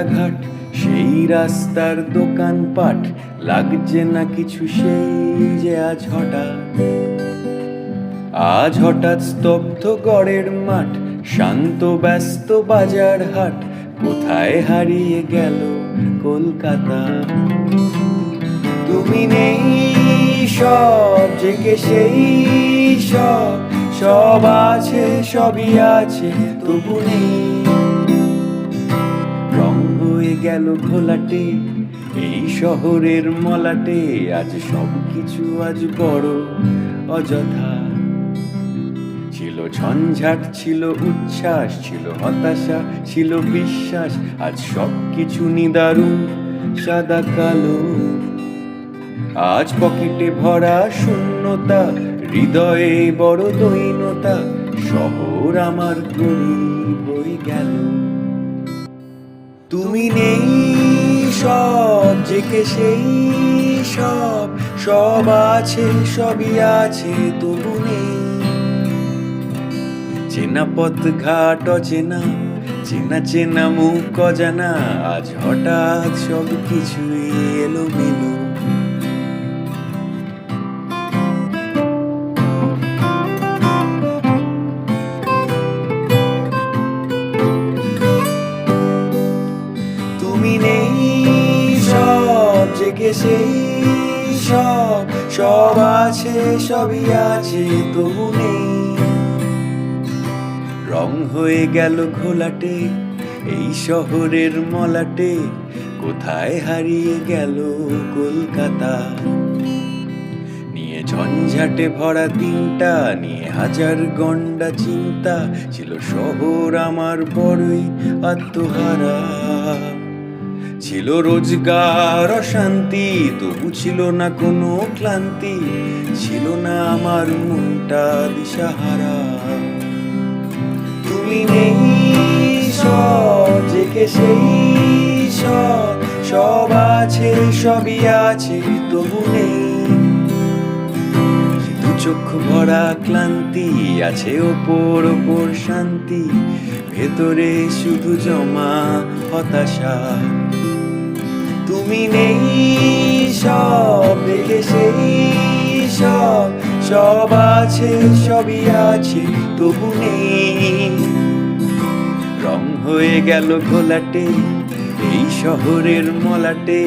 রাস্তাঘাট, সেই রাস্তার দোকানপাট, লাগছে না কিছু সেই যে আজ হঠাৎ স্তব্ধ গড়ের মাঠ, শান্ত ব্যস্ত বাজার হাট, কোথায় হারিয়ে গেল কলকাতা। তুমি নেই, সব জেগে সেই সব, সব আছে সবই আছে তবু নেই। রং হয়ে গেল ঘোলাটে এই শহরের মলাটে, আজ সব কিছু আজ বড় অযথা। ছিল ঝঞ্ঝাট, ছিল উচ্ছ্বাস, ছিল হতাশা, ছিল বিশ্বাস, আজ সব কিছু নিদারুণ সাদা কালো। আজ পকেটে ভরা শূন্যতা, হৃদয়ে বড় দৈনতা, শহর আমার গরিব হয়ে গেল। তুমি নেই, সব জেগে সেই সব, সব আছে সবই আছে তবু নেই। চেনা পথ ঘাট অচেনা, চেনা চেনা মুখ অজানা, আজ হঠাৎ সব কিছুই এলোমেলো। তুমি নেই, সব জেগে সেই সব, সব আছে সবই আছে তবু নেই। রং হয়ে গেল ঘোলাটে এই শহরের মলাটে, কোথায় হারিয়ে গেল কলকাতা। নিয়ে ঝঞ্ঝাটে ভরা দিনটা, নিয়ে হাজার গন্ডা চিন্তা, ছিল শহর আমার বড়ই আত্মহারা। ছিল রোজগার অশান্তি, তবু ছিল না কোনো ক্লান্তি, ছিল না আমার মনটা দিশাহারা। তুমি নেই, সব জেগে সেই সব, সব আছে সবই আছে তবু নেই। দু চক্ষু ভরা ক্লান্তি, আছে ওপর ওপর শান্তি, ভেতরে শুধু জমা হতাশা। তুমি নেই, সব দেখে সেই সব, সব আছে সবই আছে তবু নেই। রং হয়ে গেল ঘোলাটে এই শহরের মলাটে,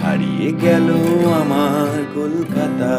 হারিয়ে গেল আমার কলকাতা।